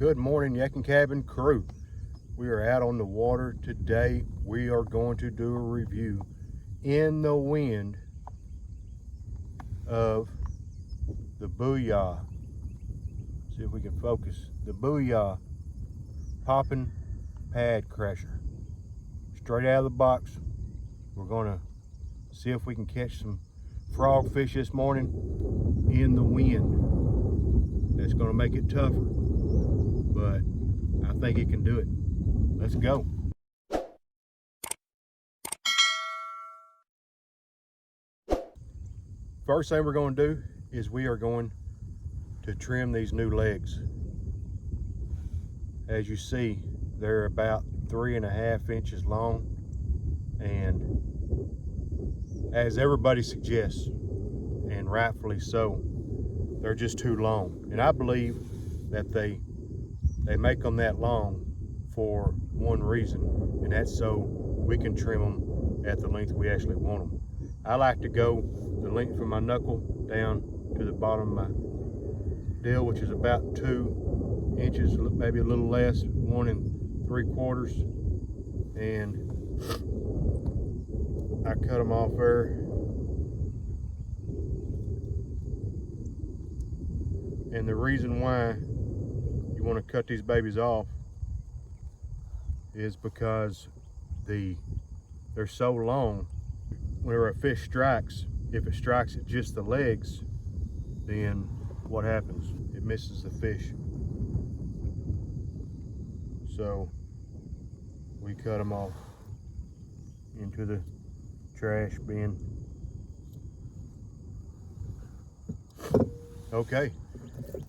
Good morning, Yakin Cabin crew. We are out on the water today. We are going to do a review in the wind of the Booyah. See if we can focus. The Booyah Poppin Pad Crasher. Straight out of the box. We're gonna see if we can catch some frogfish this morning in the wind. That's gonna make it tougher, but I think it can do it. Let's go. First thing we're going to do is we are going to trim these new legs. As you see, they're about 3.5 inches long, and as everybody suggests, and rightfully so, they're just too long. And I believe that they make them that long for one reason, and that's so we can trim them at the length we actually want them. I like to go the length from my knuckle down to the bottom of my deal, which is about 2 inches, maybe a little less, 1 3/4, and I cut them off there. And the reason why you want to cut these babies off is because they're so long. Whenever a fish strikes, if it strikes at just the legs, then what happens? It misses the fish. So we cut them off into the trash bin. Okay,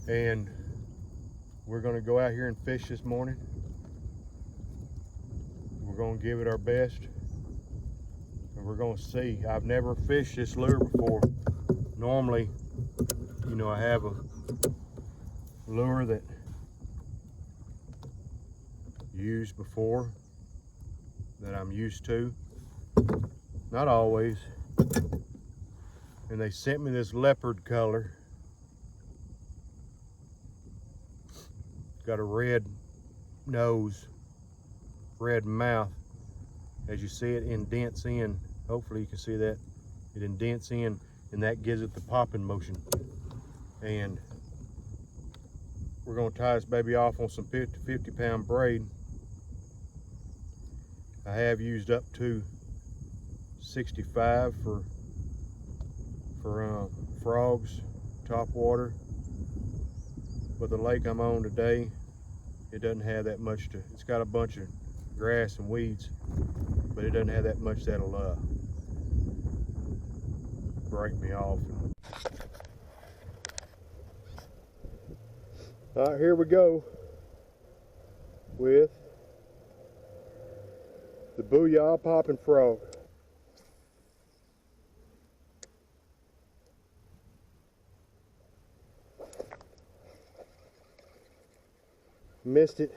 and we're gonna go out here and fish this morning. We're gonna give it our best, and we're gonna see. I've never fished this lure before. Normally, you know, I have a lure that used before that I'm used to. Not always. And they sent me this leopard color. Got a red nose, red mouth. As you see, it indents in. Hopefully you can see that. It indents in, and that gives it the popping motion. And we're gonna tie this baby off on some 50 pound braid. I have used up to 65 for frogs, topwater. But the lake I'm on today, it doesn't have that much it's got a bunch of grass and weeds, but it doesn't have that much that'll break me off. All right, here we go with the Booyah Poppin Frog. Missed it.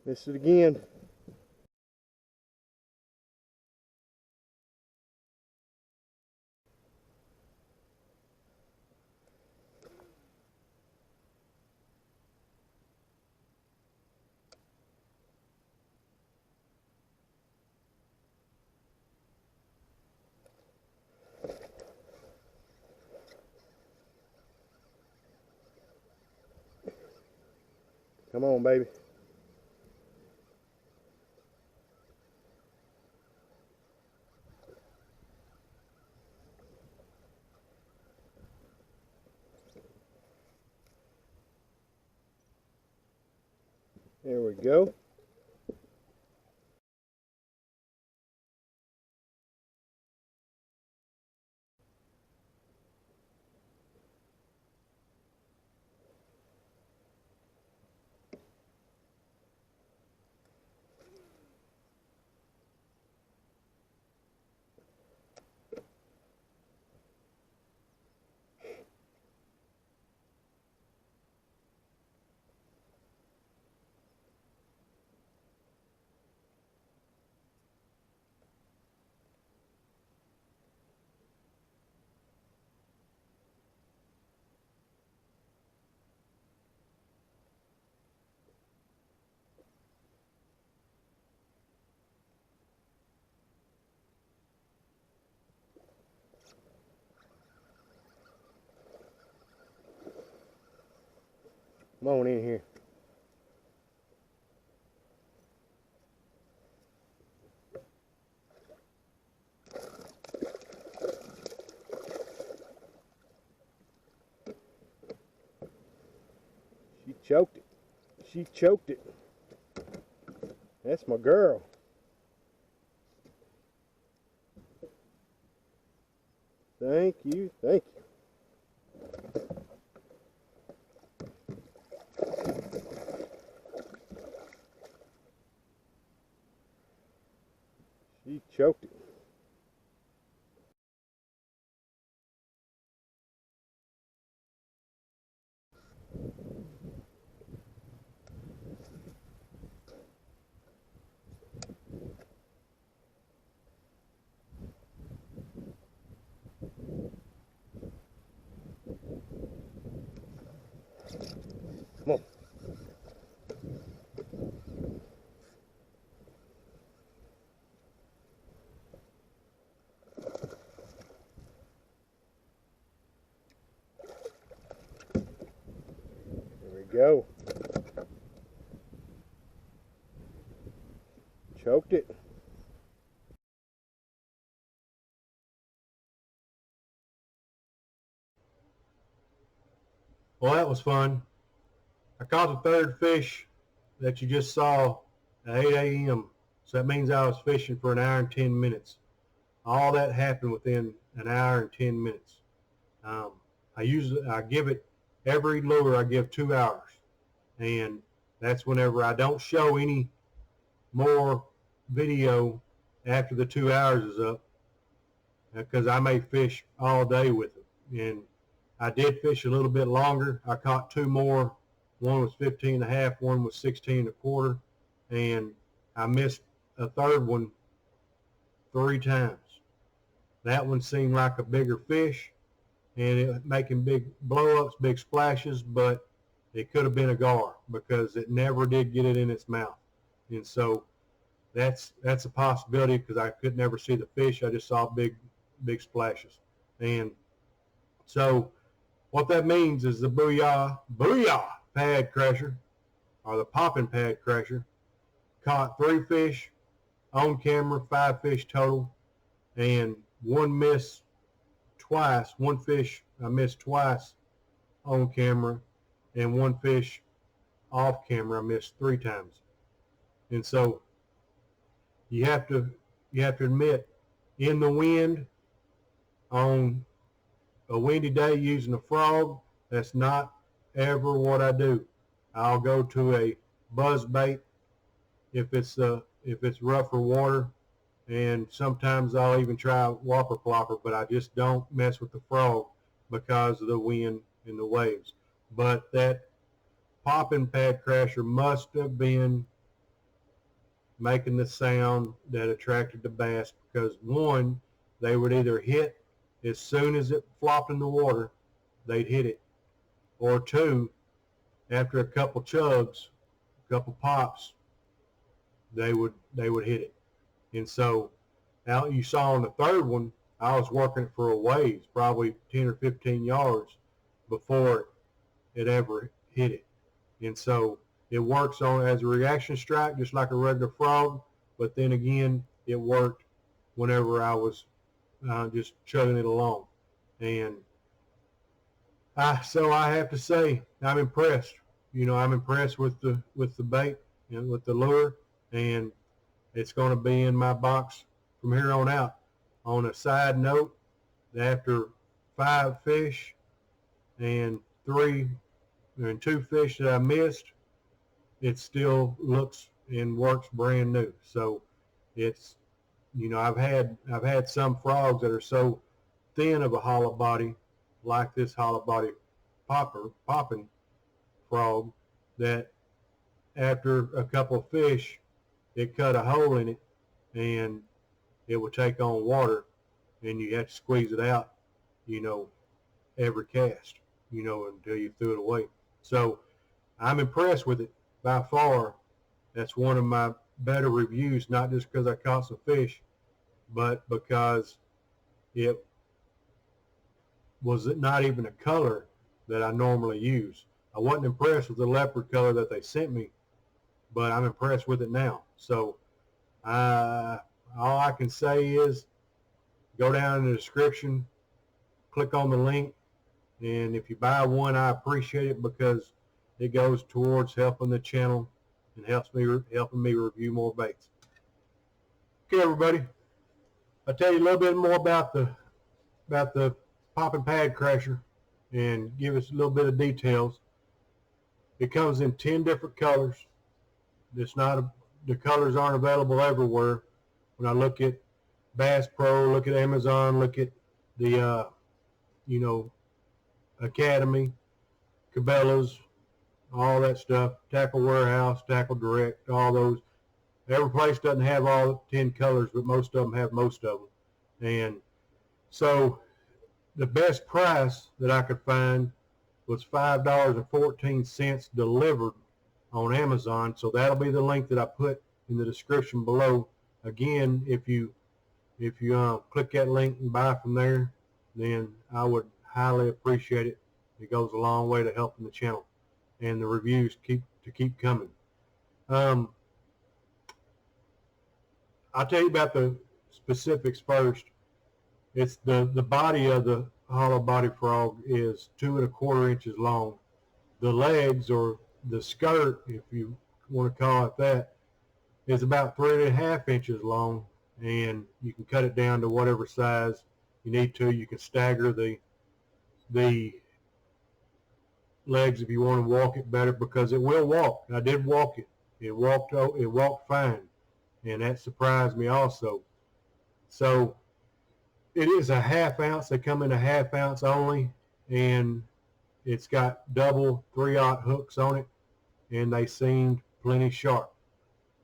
Missed it again. Come on, baby. There we go. Come on in here. She choked it. She choked it. That's my girl. Thank you, thank you. She choked it. Come on. There we go. Choked it. Well, that was fun. I caught the third fish that you just saw at 8 a.m. So that means I was fishing for an hour and 10 minutes. All that happened within an hour and 10 minutes. I give it, every lure I give 2 hours. And that's whenever I don't show any more video after the 2 hours is up, because I may fish all day with it. And I did fish a little bit longer. I caught 2 more. One was 15 and a half, one was 16 and a quarter. And I missed a third one 3 times. That one seemed like a bigger fish, and it making big blow-ups, big splashes, but it could have been a gar because it never did get it in its mouth. And so that's a possibility, because I could never see the fish. I just saw big splashes. And so what that means is the Booyah Pad Crasher, or the Poppin Pad Crasher, caught 3 fish on camera, 5 fish total, and one miss twice. One fish I missed twice on camera, and one fish off camera I missed 3 times. And so you have to admit, in the wind on a windy day using a frog, that's not ever what I do. I'll go to a buzz bait if it's rougher water, and sometimes I'll even try whopper plopper, but I just don't mess with the frog because of the wind and the waves. But that Poppin Pad Crasher must have been making the sound that attracted the bass, because one, they would either hit as soon as it flopped in the water, they'd hit it, or two, after a couple chugs, a couple pops, they would hit it. And so out, you saw on the third one, I was working it for a ways, probably 10 or 15 yards before it ever hit it. And so it works on as a reaction strike, just like a regular frog. But then again, it worked whenever I was just chugging it along. And so I have to say, I'm impressed. I'm impressed with the bait and with the lure, and it's going to be in my box from here on out. On a side note, after 5 fish and 2 fish that I missed, it still looks and works brand new. So it's, I've had some frogs that are so thin of a hollow body, like this hollow body popping frog, that after a couple of fish, it cut a hole in it and it would take on water, and you have to squeeze it out, every cast, until you threw it away. So I'm impressed with it by far. That's one of my better reviews, not just because I caught some fish, but because it was not even a color that I normally use. I wasn't impressed with the leopard color that they sent me, but I'm impressed with it now. So all I can say is go down in the description, click on the link, and if you buy one, I appreciate it because it goes towards helping the channel and helping me review more baits. Okay, everybody, I'll tell you a little bit more about the Poppin Pad Crasher and give us a little bit of details. It comes in 10 different colors. The colors aren't available everywhere. When I look at Bass Pro, look at Amazon, look at the Academy, Cabela's, all that stuff, Tackle Warehouse, Tackle Direct, all those. Every place doesn't have all 10 colors, but most of them have most of them. And so the best price that I could find was $5.14 delivered on Amazon. So that'll be the link that I put in the description below. Again, if you click that link and buy from there, then I would highly appreciate it. It goes a long way to helping the channel, and the reviews keep coming. I'll tell you about the specifics first. It's the body of the hollow body frog is 2 1/4 inches long. The legs, or the skirt, if you want to call it that, is about 3 1/2 inches long, and you can cut it down to whatever size you need to. You can stagger the legs if you want to walk it better, because it will walk. I did walk it. It walked fine, and that surprised me also. So it is a 1/2 ounce. They come in a 1/2 ounce only, and it's got double 3/0 hooks on it, and they seemed plenty sharp.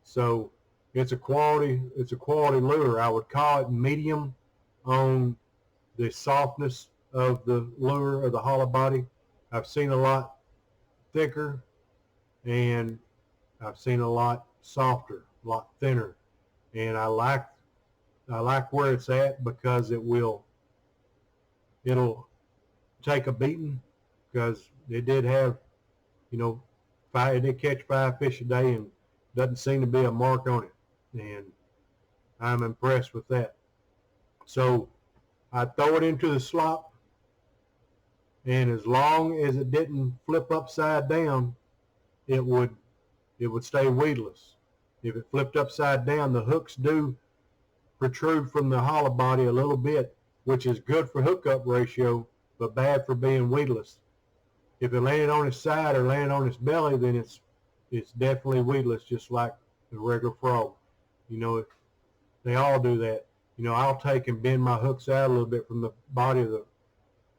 So it's a quality lure. I would call it medium on the softness of the lure, of the hollow body. I've seen a lot thicker, and I've seen a lot softer, a lot thinner, and I like where it's at, because it'll take a beating, because it did have, it did catch 5 fish a day, and doesn't seem to be a mark on it, and I'm impressed with that. So I throw it into the slop, and as long as it didn't flip upside down, it would stay weedless. If it flipped upside down, the hooks do protrude from the hollow body a little bit, which is good for hookup ratio, but bad for being weedless. If it landed on its side or landed on its belly, then it's definitely weedless, just like the regular frog. They all do that. I'll take and bend my hooks out a little bit from the body of the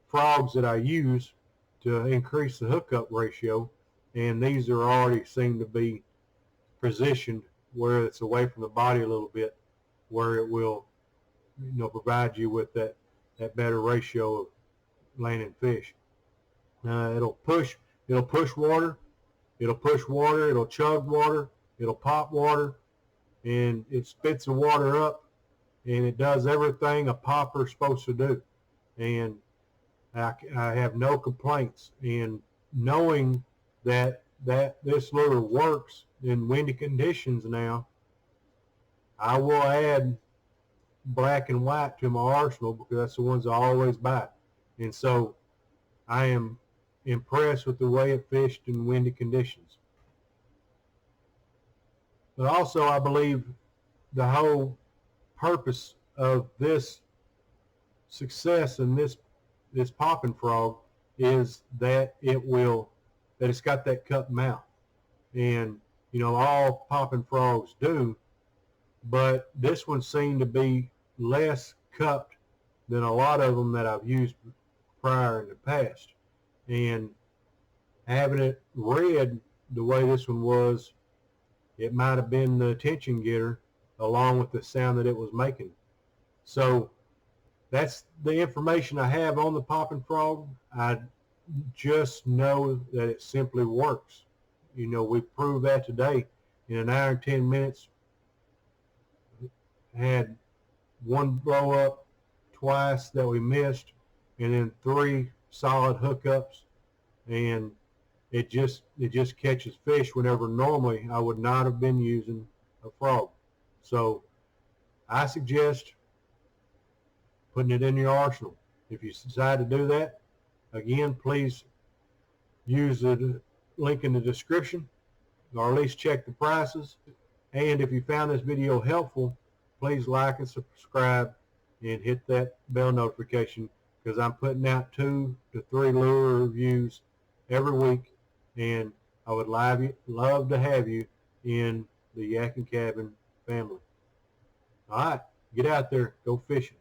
frogs that I use to increase the hookup ratio, and these are already seem to be positioned where it's away from the body a little bit, where it will provide you with that better ratio of landing fish. It'll push water, it'll chug water, it'll pop water, and it spits the water up, and it does everything a popper's supposed to do. And I have no complaints. And knowing that this lure works in windy conditions now, I will add black and white to my arsenal, because that's the ones I always buy. And so I am impressed with the way it fished in windy conditions. But also, I believe the whole purpose of this success in this popping frog is that it's got that cup mouth. And all popping frogs do, but this one seemed to be less cupped than a lot of them that I've used prior in the past. And having it red the way this one was, it might have been the attention getter, along with the sound that it was making. So that's the information I have on the popping frog. I just know that it simply works. We proved that today. In an hour and 10 minutes, had one blow up twice that we missed, and then 3 solid hookups, and it just catches fish whenever normally I would not have been using a frog. So I suggest putting it in your arsenal. If you decide to do that, again, please use the link in the description, or at least check the prices. And if you found this video helpful, please like and subscribe and hit that bell notification, because I'm putting out 2 to 3 lure reviews every week, and I would love to have you in the Yakin Cabin family. All right, get out there, go fishing.